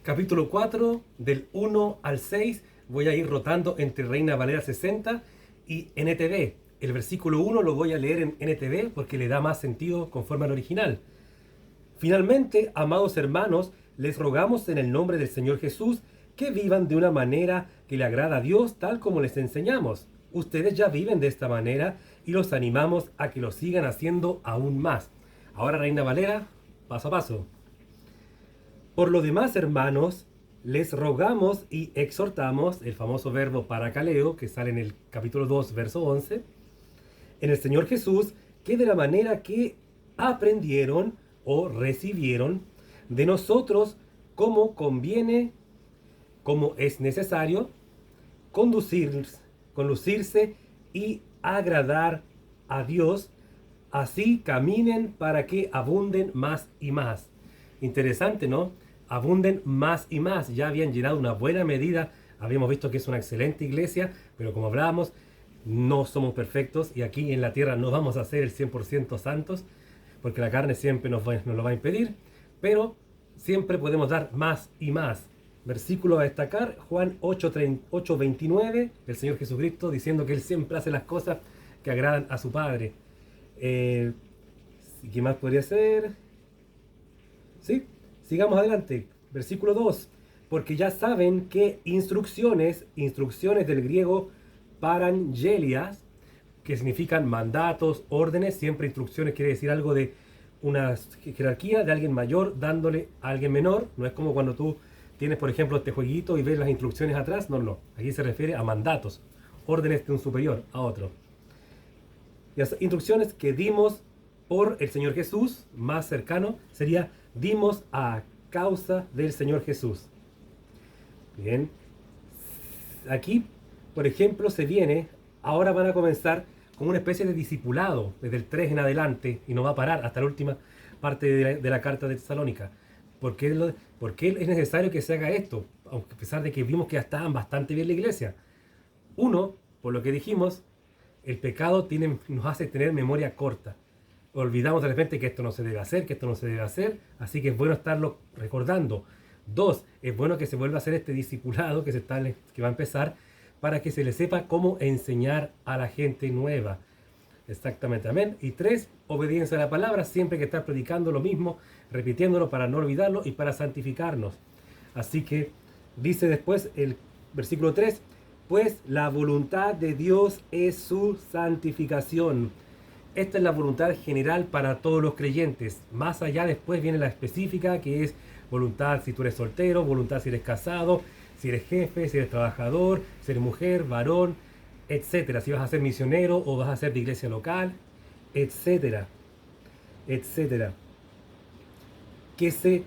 capítulo 4, del 1 al 6. Voy a ir rotando entre Reina Valera 60 y NTV. El versículo 1 lo voy a leer en NTV porque le da más sentido conforme al original. Finalmente, amados hermanos, les rogamos en el nombre del Señor Jesús que vivan de una manera que le agrada a Dios, tal como les enseñamos. Ustedes ya viven de esta manera y los animamos a que lo sigan haciendo aún más. Ahora, Reina Valera, paso a paso. Por lo demás, hermanos, les rogamos y exhortamos, el famoso verbo parakaleo, que sale en el capítulo 2, verso 11, en el Señor Jesús, que de la manera que aprendieron o recibieron de nosotros, como conviene, como es necesario, conducirse y agradar a Dios, así caminen para que abunden más y más. Interesante, ¿no? Abunden más y más. Ya habían llenado una buena medida, habíamos visto que es una excelente iglesia, pero como hablábamos, no somos perfectos y aquí en la tierra no vamos a ser el 100% santos, porque la carne siempre nos lo va a impedir, pero siempre podemos dar más y más. Versículo a destacar, Juan 8:29, el Señor Jesucristo diciendo que Él siempre hace las cosas que agradan a su Padre. ¿Qué más podría ser? ¿Sí? Sigamos adelante. Versículo 2. Porque ya saben que instrucciones del griego parangelias, que significan mandatos, órdenes, siempre instrucciones quiere decir algo de una jerarquía de alguien mayor dándole a alguien menor. No es como cuando tú tienes, por ejemplo, este jueguito y ves las instrucciones atrás. No. Aquí se refiere a mandatos, órdenes de un superior a otro. Las instrucciones que dimos por el Señor Jesús, más cercano, sería dimos a causa del Señor Jesús. Bien. Aquí, por ejemplo, ahora van a comenzar con una especie de discipulado, desde el 3 en adelante, y no va a parar hasta la última parte de la carta de Tesalónica. ¿Por qué es necesario que se haga esto? Aunque a pesar de que vimos que ya estaban bastante bien la iglesia. Uno, por lo que dijimos, el pecado nos hace tener memoria corta. Olvidamos de repente que esto no se debe hacer, así que es bueno estarlo recordando. Dos, es bueno que se vuelva a hacer este discipulado que va a empezar, para que se le sepa cómo enseñar a la gente nueva. Exactamente, amén. Y tres, obediencia a la palabra, siempre que estar predicando lo mismo, repitiéndolo para no olvidarlo y para santificarnos. Así que dice después el versículo 3, pues la voluntad de Dios es su santificación. Esta es la voluntad general para todos los creyentes. Más allá después viene la específica, que es voluntad si tú eres soltero, voluntad si eres casado, si eres jefe, si eres trabajador, si eres mujer, varón, etcétera. Si vas a ser misionero o vas a ser de iglesia local, etcétera, etcétera. Que se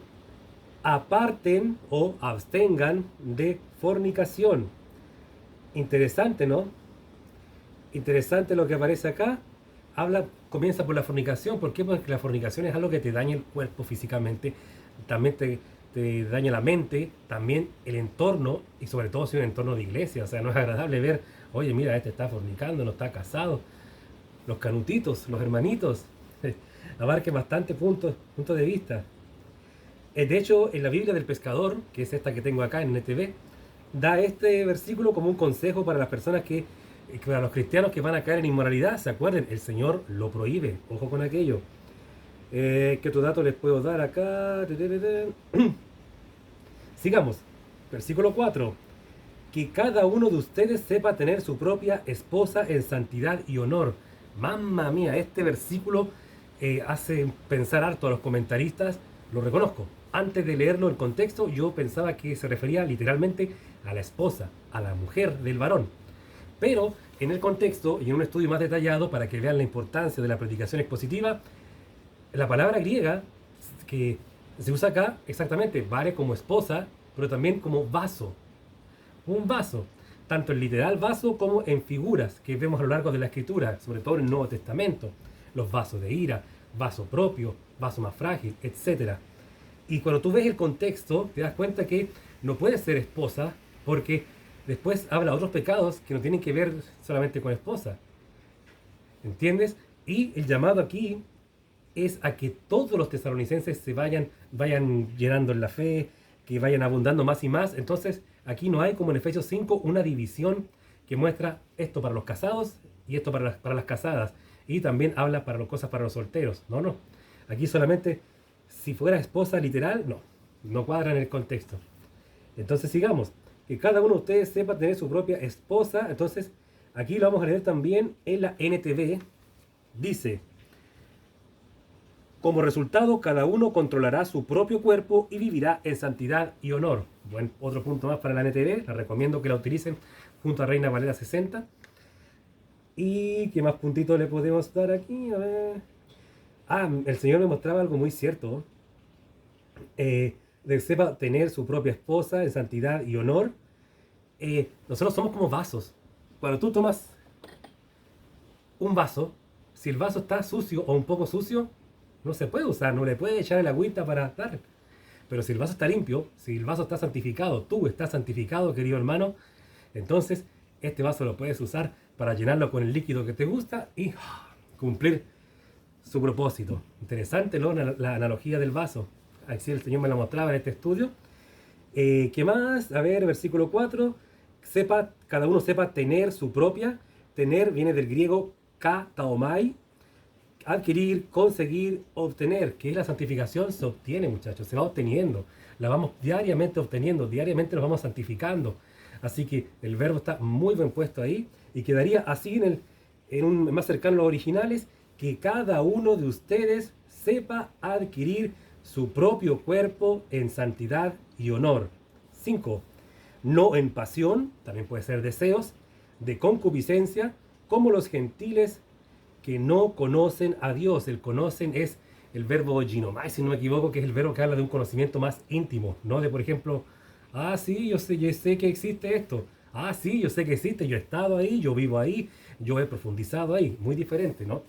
aparten o abstengan de fornicación. Interesante, ¿no? Interesante lo que aparece acá. Comienza por la fornicación. ¿Por qué? Porque la fornicación es algo que te daña el cuerpo físicamente, también te daña la mente, también el entorno, y sobre todo si es un entorno de iglesia. O sea, no es agradable ver, oye, mira, este está fornicando, no está casado. Los canutitos, los hermanitos, abarque bastante puntos de vista. De hecho, en la Biblia del Pescador, que es esta que tengo acá en NTV, da este versículo como un consejo para las personas para los cristianos que van a caer en inmoralidad. ¿Se acuerdan? El Señor lo prohíbe. Ojo con aquello. ¿Qué otro dato les puedo dar acá? Sigamos. Versículo 4. Que cada uno de ustedes sepa tener su propia esposa en santidad y honor. Mamma mía, este versículo hace pensar harto a los comentaristas. Lo reconozco. Antes de leerlo en contexto, yo pensaba que se refería literalmente a la esposa, a la mujer del varón. Pero en el contexto y en un estudio más detallado, para que vean la importancia de la predicación expositiva, la palabra griega que se usa acá exactamente vale como esposa, pero también como vaso. Un vaso, tanto en literal vaso como en figuras que vemos a lo largo de la escritura, sobre todo en el Nuevo Testamento. Los vasos de ira, vaso propio, vaso más frágil, etc. Y cuando tú ves el contexto, te das cuenta que no puede ser esposa, porque después habla de otros pecados que no tienen que ver solamente con esposa. ¿Entiendes? Y el llamado aquí es a que todos los tesalonicenses se vayan llenando en la fe, que vayan abundando más y más. Entonces, aquí no hay, como en Efesios 5, una división que muestra esto para los casados y esto para las casadas. Y también habla para las cosas para los solteros. No, no. Aquí solamente, si fuera esposa literal, no cuadra en el contexto. Entonces, sigamos. Que cada uno de ustedes sepa tener su propia esposa. Entonces, aquí lo vamos a leer también en la NTV. Dice: como resultado, cada uno controlará su propio cuerpo y vivirá en santidad y honor. Buen otro punto más para la NTV. Les recomiendo que la utilicen junto a Reina Valera 60. ¿Y qué más puntitos le podemos dar aquí? A ver. El Señor me mostraba algo muy cierto. De sepa tener su propia esposa en santidad y honor. Nosotros somos como vasos. Cuando tú tomas un vaso, si el vaso está sucio o un poco sucio, no se puede usar, no le puedes echar el agüita para dar. Pero si el vaso está limpio, si el vaso está santificado, tú estás santificado, querido hermano, entonces este vaso lo puedes usar para llenarlo con el líquido que te gusta y cumplir su propósito. Interesante, ¿no? La analogía del vaso. Así el Señor me lo mostraba en este estudio. ¿Qué más? A ver, versículo 4. Cada uno sepa tener su propia. Tener viene del griego kataomai. Adquirir, conseguir, obtener. ¿Qué es la santificación? Se obtiene, muchachos. Se va obteniendo. La vamos diariamente obteniendo. Diariamente nos vamos santificando. Así que el verbo está muy bien puesto ahí. Y quedaría así en un más cercano a los originales. Que cada uno de ustedes sepa adquirir su propio cuerpo en santidad y honor. 5. No en pasión, también puede ser deseos, de concupiscencia, como los gentiles que no conocen a Dios. El conocen es el verbo ginomai, si no me equivoco, que es el verbo que habla de un conocimiento más íntimo, no de, por ejemplo, sí, yo sé que existe esto. Sí, yo sé que existe, yo he estado ahí, yo vivo ahí, yo he profundizado ahí. Muy diferente, ¿no?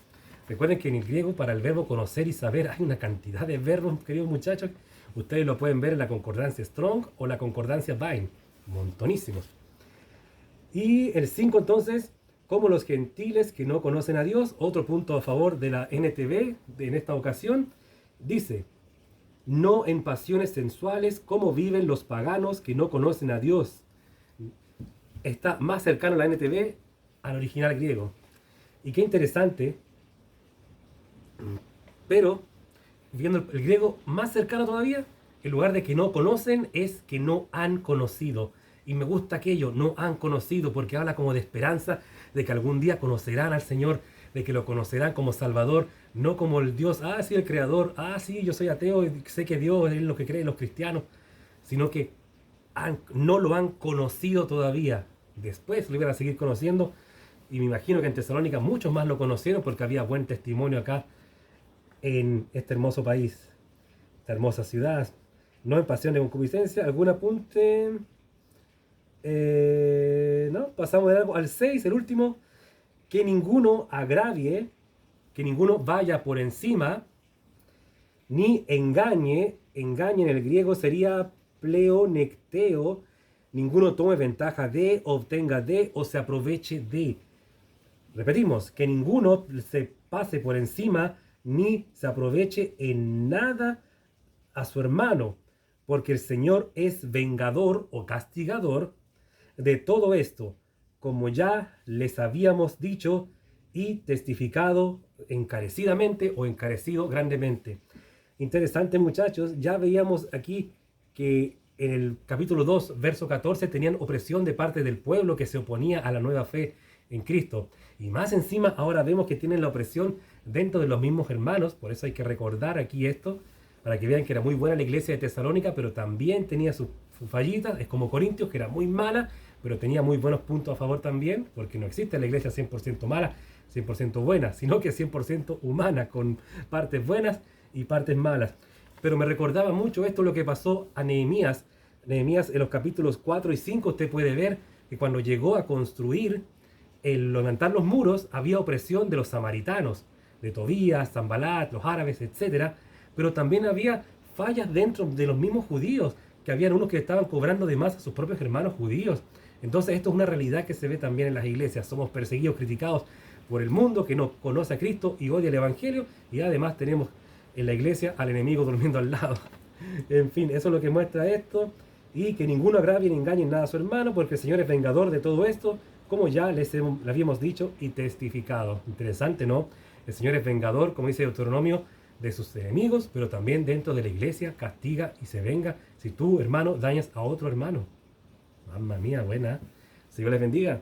Recuerden que en el griego, para el verbo conocer y saber, hay una cantidad de verbos, queridos muchachos. Ustedes lo pueden ver en la concordancia Strong o la concordancia Vine. Montonísimos. Y el 5 entonces, como los gentiles que no conocen a Dios. Otro punto a favor de la NTV en esta ocasión. Dice: no en pasiones sensuales como viven los paganos que no conocen a Dios. Está más cercano la NTV al original griego. Y qué interesante. Pero, viendo el griego más cercano todavía, en lugar de que no conocen, es que no han conocido. Y me gusta aquello, no han conocido, porque habla como de esperanza, de que algún día conocerán al Señor, de que lo conocerán como Salvador, no como el Dios, sí, el Creador, sí, yo soy ateo, sé que Dios es lo que creen los cristianos, sino que no lo han conocido todavía. Después lo iban a seguir conociendo, y me imagino que en Tesalónica muchos más lo conocieron, porque había buen testimonio acá en este hermoso país, esta hermosa ciudad. No en pasión de concupiscencia. ¿Algún apunte? No, pasamos de algo al 6, el último. Que ninguno agravie, que ninguno vaya por encima, ni engañe. Engañe en el griego sería pleonecteo. Ninguno tome ventaja de, obtenga de o se aproveche de. Repetimos, que ninguno se pase por encima ni se aproveche en nada a su hermano, porque el Señor es vengador o castigador de todo esto, como ya les habíamos dicho y testificado encarecidamente o encarecido grandemente. Interesante, muchachos, ya veíamos aquí que en el capítulo 2, verso 14, tenían opresión de parte del pueblo que se oponía a la nueva fe en Cristo. Y más encima ahora vemos que tienen la opresión dentro de los mismos hermanos. Por eso hay que recordar aquí esto, para que vean que era muy buena la iglesia de Tesalónica, pero también tenía sus fallitas. Es como Corintios, que era muy mala, pero tenía muy buenos puntos a favor también, porque no existe la iglesia 100% mala, 100% buena, sino que 100% humana, con partes buenas y partes malas. Pero me recordaba mucho esto lo que pasó a Nehemías. Nehemías en los capítulos 4 y 5 usted puede ver que cuando llegó a construir, el levantar los muros, había opresión de los samaritanos, de Tobías, Sanbalat, los árabes, etc. Pero también había fallas dentro de los mismos judíos, que habían unos que estaban cobrando de más a sus propios hermanos judíos. Entonces esto es una realidad que se ve también en las iglesias. Somos perseguidos, criticados por el mundo que no conoce a Cristo y odia el Evangelio, y además tenemos en la iglesia al enemigo durmiendo al lado. En fin, eso es lo que muestra esto. Y que ninguno agravie ni engañe en nada a su hermano, porque el Señor es vengador de todo esto, como ya le habíamos dicho y testificado. Interesante, ¿no? El Señor es vengador, como dice Deuteronomio, de sus enemigos, pero también dentro de la iglesia castiga y se venga si tú, hermano, dañas a otro hermano. Mamma mía, buena. Señor les bendiga.